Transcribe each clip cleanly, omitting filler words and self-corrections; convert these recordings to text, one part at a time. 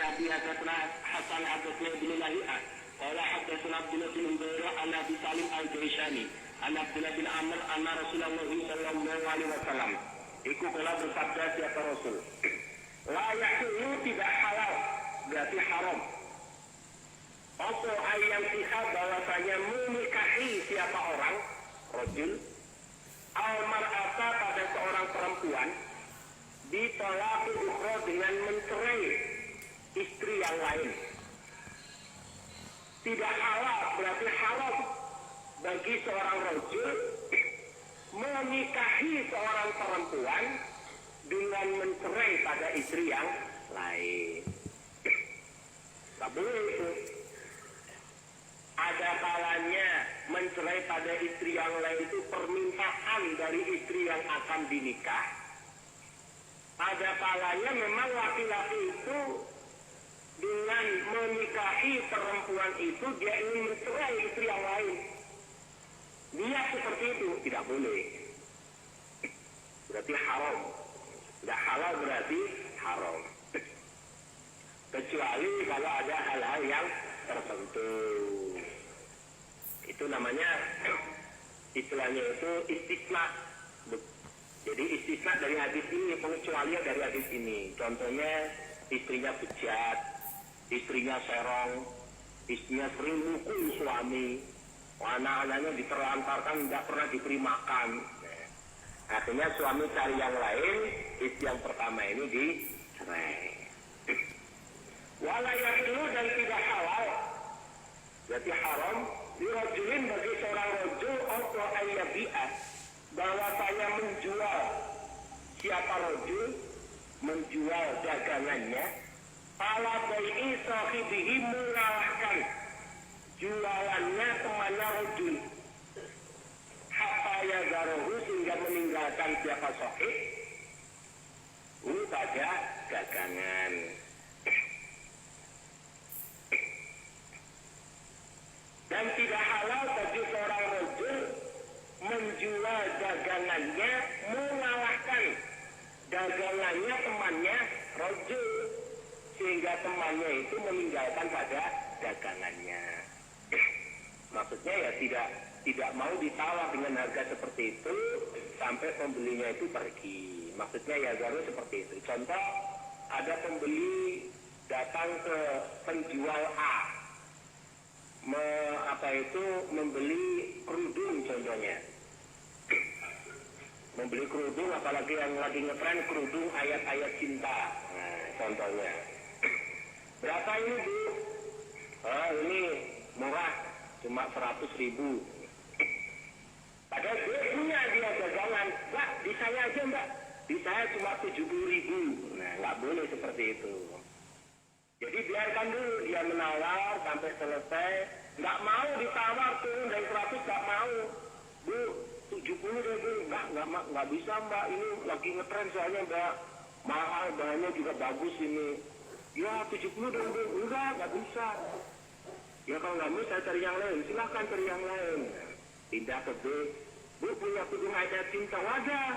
Abi hadatsana Hasan hadatsana bin Lahiyah qala hadatsana Abdullah bin Ubairah an Abi Salim al-Jaishani an Abdullah bin Amr anna Rasulullah sallallahu alaihi wasallam iku kala bersabda siapa Rasul la yahillu tidak halal berarti haram apa ayam sihab bahwasanya menikahi siapa orang rajul al-mar'ata pada seorang perempuan ditolak ukhra dengan mencerai istri yang lain. Tidak halal berarti haram bagi seorang rajul menikahi seorang perempuan dengan mencerai pada istri yang lain. Tak boleh itu. Ada kalanya mencerai pada istri yang lain itu permintaan dari istri yang akan dinikah. Ada kalanya memang laki-laki itu dengan menikahi perempuan itu dia ingin mencerai istri yang lain. Niat seperti itu tidak boleh. Berarti haram. Tidak halal berarti haram. Kecuali kalau ada hal-hal yang tertentu. Itu namanya istilahnya itu istisna. Jadi istisna dari hadis ini, pengecualian dari hadis ini. Contohnya istrinya bejat, istrinya serong, istrinya sering mukul suami, anak-anaknya diterlantarkan, tidak pernah diberi makan. Artinya suami cari yang lain, istri yang pertama ini dicerai. Walayahilu dan tidak halal, berarti haram. Dirajulin bagi seorang rajul atau ayyabi'ah bahwasanya menjual siapa rajul menjual dagangannya ala bai'i sahibihi mengalahkan jualannya temannya rajul hatta yagaruhu sehingga meninggalkan siapa sahib pada dagangan. Dan tidak halal bagi seorang rajul menjual dagangannya mengalahkan dagangannya temannya rajul sehingga temannya itu meninggalkan pada dagangannya. Maksudnya ya tidak mau ditawar dengan harga seperti itu sampai pembelinya itu pergi. Maksudnya ya harus seperti itu. Contoh ada pembeli datang ke penjual A membeli kerudung contohnya. Membeli kerudung apalagi yang lagi ngetren kerudung ayat-ayat cinta. Nah, contohnya. Berapa ini Bu? Ini murah cuma 100.000. Padahal dia punya dia dagangan. Mbak, di saya aja Mbak. Di saya cuma 70.000. Nah, nggak boleh seperti itu. Jadi biarkan dulu dia menawar sampai selesai. Nggak mau ditawar turun dari 100, nggak mau. Bu, 70.000. Nggak bisa Mbak. Ini lagi ngetren soalnya Mbak. Mahal, bahannya juga bagus ini. Ya 70.000. Nggak bisa. Ya kalau nggak mau saya cari yang lain. Silahkan cari yang lain. Pindah ke B. Bu, punya kerudung ayat cinta. Wadah.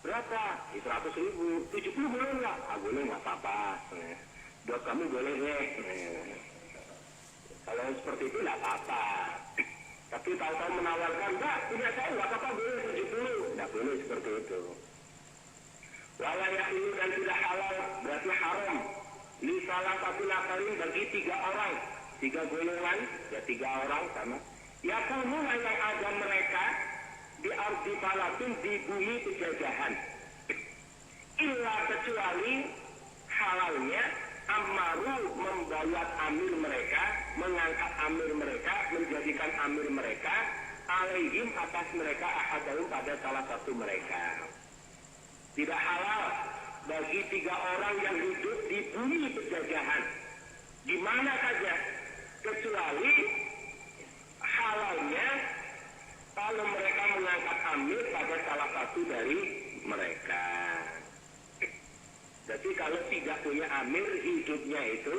Berapa? 100.000. 70 boleh nggak? Boleh nggak apa-apa. Buat kamu boleh deh. Kalau seperti itu nggak apa-apa. Tapi tahu-tahu menawarkan, enggak, punya saya nggak apa-apa, boleh 70. Nggak boleh seperti itu. Walayak ini dan tidak halal berarti haram. Li salah satu nakarin bagi 3 orang, 3 golongan, ya 3 orang sama. Ya kamu yang ada mereka di ardi Palestin di bumi penjajahan. Illa kecuali halalnya Ammaru membayar amir mereka, mengangkat amir mereka, menjadikan amir mereka, alaihim atas mereka ahadahum pada salah satu mereka. Tidak halal bagi 3 orang yang hidup di bumi penjajahan, di mana saja, kecuali halalnya kalau mereka mengangkat amir pada salah satu dari mereka. Jadi kalau tidak punya amir, hidupnya itu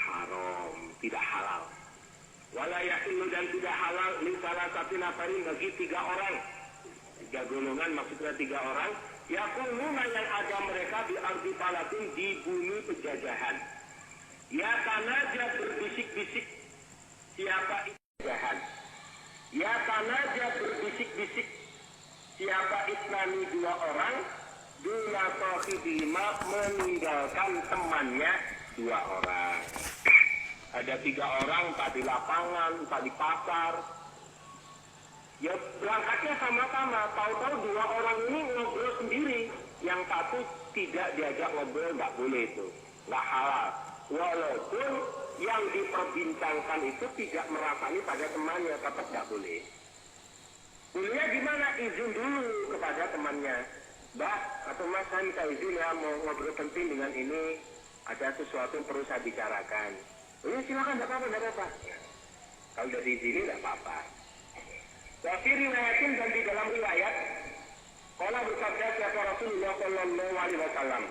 haram, tidak halal. Walayahilu dan tidak halal li salah satu nafarin bagi 3 orang. 3 golongan maksudnya 3 orang. Yakuluna yang ada mereka di ardi Palestin di bumi penjajahan. Ya tanaja berbisik-bisik siapa jahat. Ya tanaja berbisik-bisik siapa isnani dua orang duna sohibima meninggalkan temannya dua orang. Ada 3 orang, entah di lapangan, entah di pasar. Ya berangkatnya sama-sama, tahu-tahu 2 orang ini ngobrol sendiri. Yang satu tidak diajak ngobrol, nggak boleh itu, nggak halal. Walaupun yang diperbincangkan itu tidak merasani pada temannya, tetap nggak boleh. Bolehnya gimana? Izin dulu kepada temannya. Mbak atau Mas, saya minta izin ya, mau ngobrol penting dengan ini, ada sesuatu yang perlu saya bicarakan. Oh ya silakan, tidak apa-apa. Kalau udah diizinin tidak apa-apa. Tapi riwayatin dan di dalam riwayat, kalau bersabda siapa Rasulullah Sallallahu Alaihi Wasallam,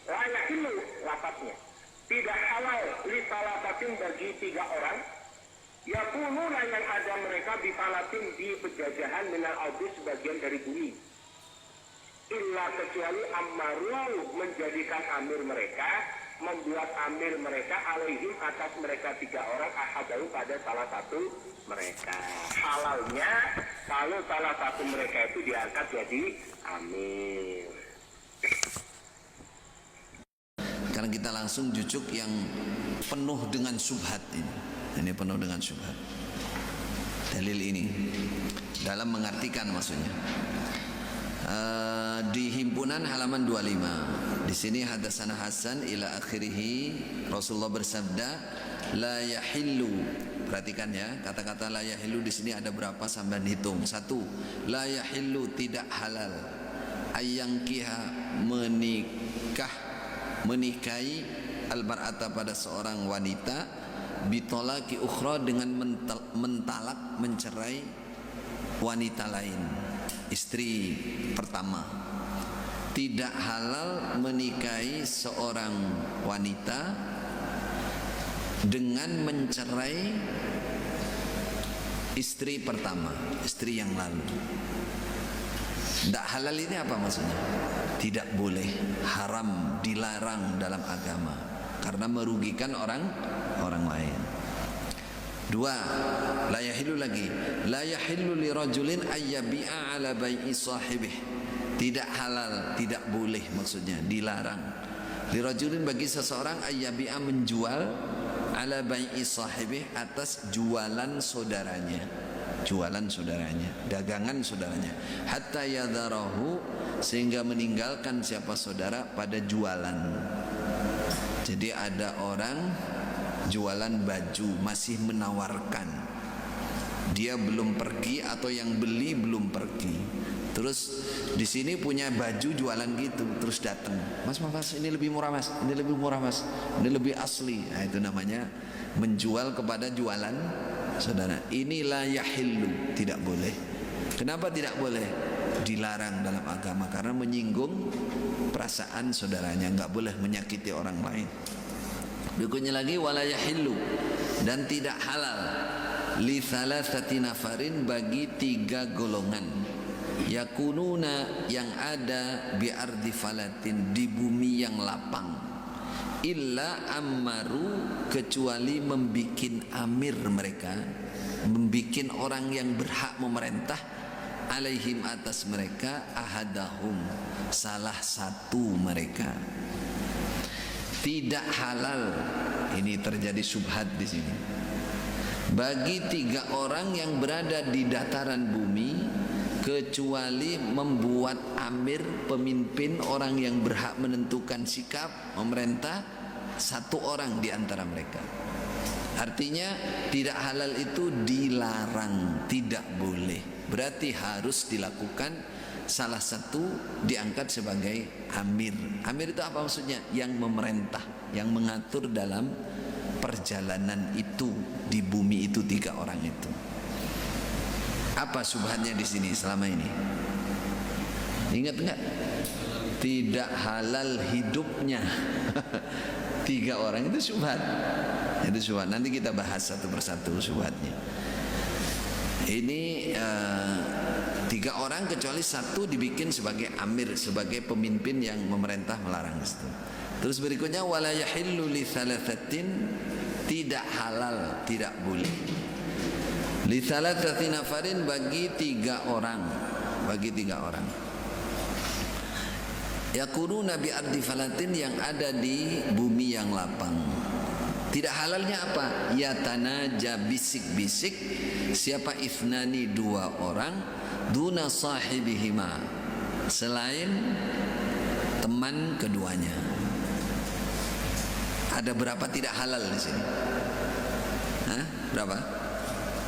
layak itu lapasnya. Tidak halal li salasatin bagi 3 orang. Ya pununa yang ada mereka di palatin di penjajahan minal ardi sebagian dari bumi. Illa kecuali ammaru menjadikan amir mereka, membuat amir mereka alaihim atas mereka 3 orang ahadahu pada salah satu mereka. Halalnya kalau salah satu mereka itu diangkat jadi amir. Sekarang kita langsung jujuk yang penuh dengan syubhat ini. Ini penuh dengan syubhat. Dalil ini dalam mengartikan maksudnya. Di himpunan halaman 25. Di sini hadatsana Hasan ila akhirih, Rasulullah bersabda la yahillu. Perhatikan ya, kata-kata la yahillu di sini ada berapa sampai hitung. 1, la yahillu tidak halal ayyangkiha menikahi al-mar'ata pada seorang wanita bitolaki ukhra dengan mentalak mencerai wanita lain, istri pertama. Tidak halal menikahi seorang wanita dengan mencerai istri pertama, istri yang lalu. Tidak halal ini apa maksudnya? Tidak boleh, haram, dilarang dalam agama karena merugikan orang lain. 2, la yahillu lagi, la yahillu li rajulin ayyabi'a ala bai'i sahibih. Tidak halal, tidak boleh maksudnya, dilarang. Li rajulin bagi seseorang ayyabi'a menjual ala bai'i sahibih atas jualan saudaranya. Jualan saudaranya, dagangan saudaranya. Hatta yadharahu sehingga meninggalkan siapa saudara pada jualan. Jadi ada orang jualan baju masih menawarkan, dia belum pergi atau yang beli belum pergi. Terus di sini punya baju jualan gitu, terus datang, mas ini lebih murah mas, ini lebih murah mas, ini lebih asli. Nah, itu namanya menjual kepada jualan saudara. Inilah yahillu, tidak boleh. Kenapa tidak boleh? Dilarang dalam agama karena menyinggung perasaan saudaranya, nggak boleh menyakiti orang lain. Berikutnya lagi wala yahillu, dan tidak halal li thalathati nafarin bagi 3 golongan yakununa yang ada bi ardi falatin di bumi yang lapang, illa ammaru kecuali membikin amir mereka, membikin orang yang berhak memerintah alaihim atas mereka ahadahum salah satu mereka. Tidak halal, ini terjadi syubhat di sini. Bagi 3 orang yang berada di dataran bumi kecuali membuat amir, pemimpin, orang yang berhak menentukan sikap, memerintah, 1 orang di antara mereka. Artinya tidak halal itu dilarang, tidak boleh. Berarti harus dilakukan salah satu diangkat sebagai amir. Amir itu apa maksudnya? Yang memerintah, yang mengatur dalam perjalanan itu di bumi itu 3 orang itu. Apa subhatnya di sini selama ini? Ingat enggak? Tidak halal hidupnya. 3 orang itu subhat. Itu subhat. Nanti kita bahas satu persatu subhatnya. Ini 3 orang kecuali 1 dibikin sebagai amir, sebagai pemimpin yang memerintah melarang itu. Terus berikutnya wala yahillu li thalathatin, tidak halal, tidak boleh. Li thalathati nafarin, bagi 3 orang, bagi 3 orang. Yakununa bi ardi falatin, yang ada di bumi yang lapang. Tidak halalnya apa? Yatanaja, bisik-bisik. Siapa? Ithnani, 2 orang. Duna sahibihima, selain teman keduanya. Ada berapa tidak halal di sini? Hah? Berapa?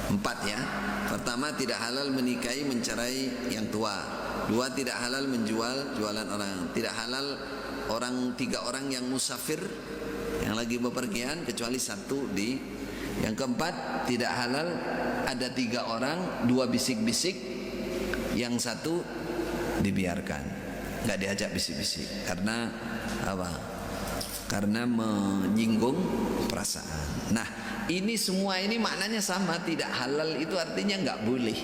4 ya. Pertama, tidak halal menikahi, mencerai yang tua. 2, tidak halal menjual, jualan orang. Tidak halal orang 3 orang yang musafir, yang lagi bepergian, kecuali 1 di. Yang keempat, tidak halal ada 3 orang, 2 bisik-bisik, yang 1 dibiarkan, nggak diajak bisik-bisik. Karena apa? Karena menyinggung perasaan. Nah, ini semua ini maknanya sama. Tidak halal itu artinya nggak boleh,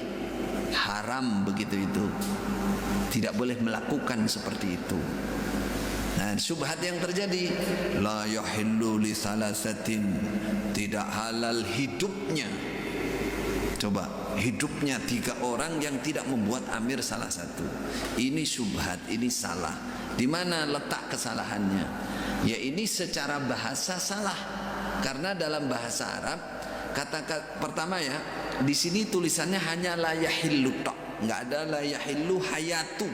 haram begitu itu. Tidak boleh melakukan seperti itu. Nah, syubhat yang terjadi, la yahillu li salasatin, tidak halal hidupnya. Coba, hidupnya 3 orang yang tidak membuat amir salah satu. Ini syubhat, ini salah. Di mana letak kesalahannya? Ya, ini secara bahasa salah. Karena dalam bahasa Arab, kata pertama ya, di sini tulisannya hanya la yahillu tok, enggak ada la yahillu hayatu.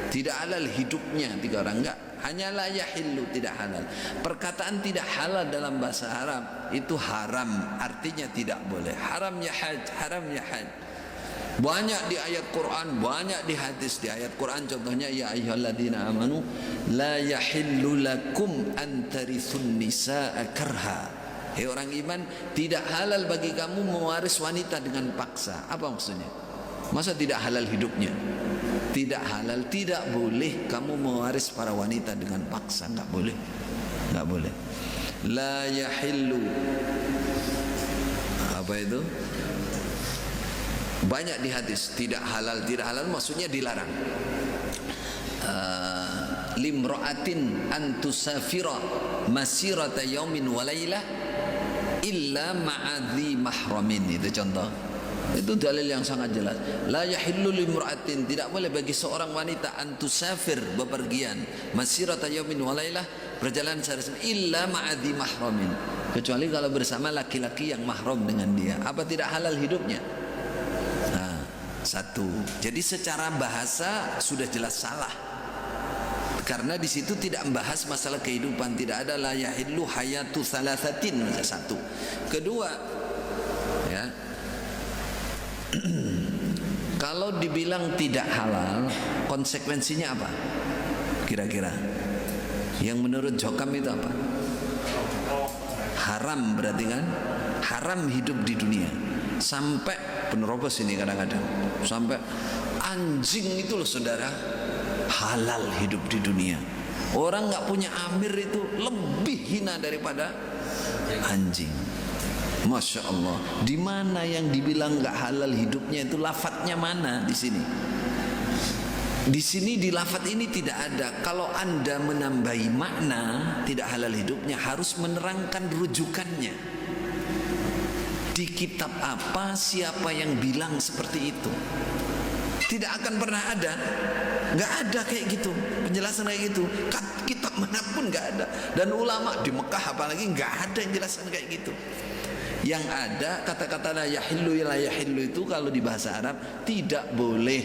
Tidak halal hidupnya 3 orang, enggak. Hanya la yahillu, tidak halal. Perkataan tidak halal dalam bahasa Arab itu haram, artinya tidak boleh. Haram ya haj, haram ya haj. Banyak di ayat Quran, banyak di hadis. Di ayat Quran contohnya, ya ayyuhalladzina amanu la yahillu lakum an tarithun nisaa karha. Hei orang iman, tidak halal bagi kamu mewaris wanita dengan paksa. Apa maksudnya? Masa tidak halal hidupnya? Tidak halal, tidak boleh kamu mewaris para wanita dengan paksa, enggak boleh. Enggak boleh. La yahillu. Apa itu? Banyak di hadis, tidak halal maksudnya dilarang. Limra'atin an tusafira masirata yaumin wa lailah illa ma'adhi mahramin. Itu contoh. Itu dalil yang sangat jelas. La yahillu limra'atin, tidak boleh bagi seorang wanita an tusafir, bepergian, masirata yaumin wa lailah, perjalanan sehari illa ma'adhi mahramin, kecuali kalau bersama laki-laki yang mahram dengan dia. Apa tidak halal hidupnya? Nah, 1. Jadi secara bahasa sudah jelas salah. Karena di situ tidak membahas masalah kehidupan, tidak ada la yahillu hayatu thalathatin. 1. Kedua, ya, kalau dibilang tidak halal, konsekuensinya apa? Kira-kira yang menurut Jokam itu apa? Haram berarti kan? Haram hidup di dunia. Sampai penerobos ini kadang-kadang, sampai anjing itu loh saudara, halal hidup di dunia. Orang nggak punya amir itu lebih hina daripada anjing. Masya Allah. Di mana yang dibilang nggak halal hidupnya itu, lafadznya mana di sini? Di sini di lafadz ini tidak ada. Kalau Anda menambahi makna tidak halal hidupnya, harus menerangkan rujukannya. Di kitab apa, siapa yang bilang seperti itu? Tidak akan pernah ada. Nggak ada kayak gitu, penjelasan kayak gitu. Kitab manapun nggak ada. Dan ulama di Mekah apalagi nggak ada yang jelasan kayak gitu. Yang ada kata-kata la yahillu itu kalau di bahasa Arab tidak boleh,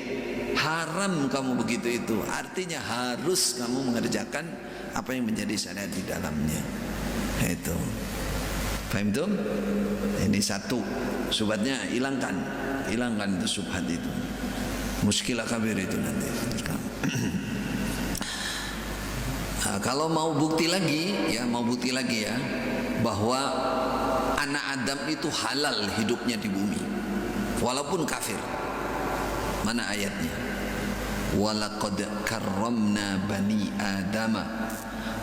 haram kamu begitu itu. Artinya harus kamu mengerjakan apa yang menjadi syariat di dalamnya. Itu. Paham itu? Ini 1. Subhatnya hilangkan itu subhat itu. Muskilah kabir itu nanti. Nah, kalau mau bukti lagi ya, bahwa anak Adam itu halal hidupnya di bumi walaupun kafir. Mana ayatnya? Walaqad karramna bani adama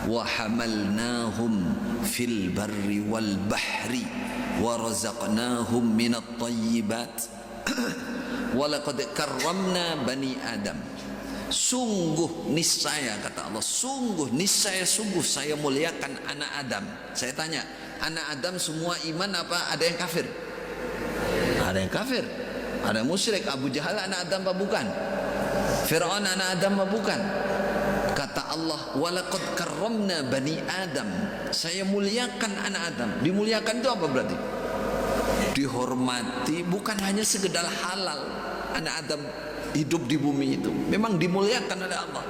wa hamalnahum fil barri wal bahri wa razaqnahum minat thayyibat. Walaqad karramna bani Adam. Sungguh niscaya, kata Allah, sungguh niscaya, sungguh saya muliakan anak Adam. Saya tanya, anak Adam semua iman apa ada yang kafir? Ada yang kafir, ada yang musyrik. Abu Jahal anak Adam apa bukan? Fir'aun anak Adam apa bukan? Kata Allah, walaqad karramna bani Adam. Saya muliakan anak Adam. Dimuliakan itu apa berarti? Dihormati, bukan hanya sekedar halal. Anak Adam hidup di bumi itu memang dimuliakan oleh Allah.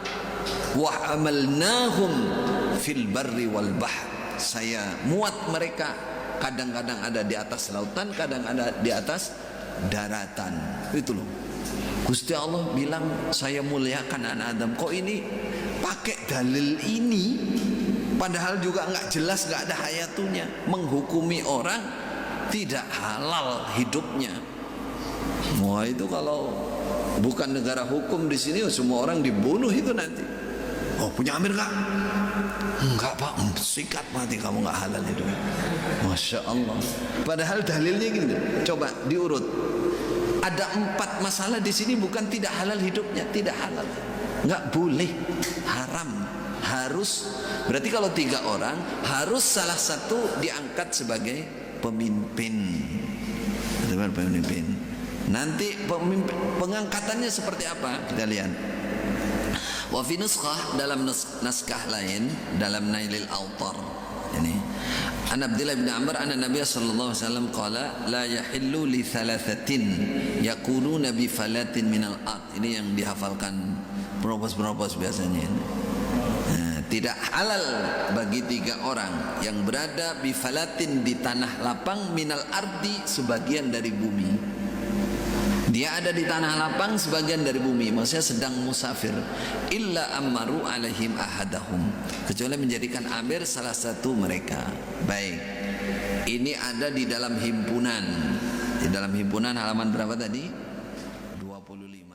Wa amalnahum fil barri wal bahr. Saya muat mereka, kadang-kadang ada di atas lautan, kadang ada di atas daratan. Itu loh. Gusti Allah bilang saya muliakan anak Adam. Kok ini pakai dalil ini, padahal juga nggak jelas, nggak ada hayatunya, menghukumi orang tidak halal hidupnya. Wah, itu kalau bukan negara hukum di sini semua orang dibunuh itu nanti. Oh, punya Amir nggak? Enggak Pak, sikat mati kamu, nggak halal itu. Masya Allah. Padahal dalilnya gini, coba diurut. Ada 4 masalah di sini bukan tidak halal hidupnya, tidak halal, nggak boleh, haram, harus. Berarti kalau 3 orang harus salah satu diangkat sebagai pemimpin. Pemimpin. Nanti pengangkatannya seperti apa? Kita lihat. Wa fi nuskhah, dalam naskah lain, dalam Nailil Awtar ini, An Abdillah bin Amr anna Nabiy sallallahu alaihi wasallam qala la yahillu li thalathatin yakununa bi falatin minal ard. Ini yang dihafalkan penopos biasanya ini. Tidak halal bagi 3 orang yang berada bi falatin, di tanah lapang, minal ardi, sebagian dari bumi. Dia ada di tanah lapang, sebagian dari bumi, maksudnya sedang musafir. Illa ammaru alaihim ahadahum, kecuali menjadikan amir salah satu mereka. Baik, ini ada di dalam himpunan. Di dalam himpunan halaman berapa tadi? 25.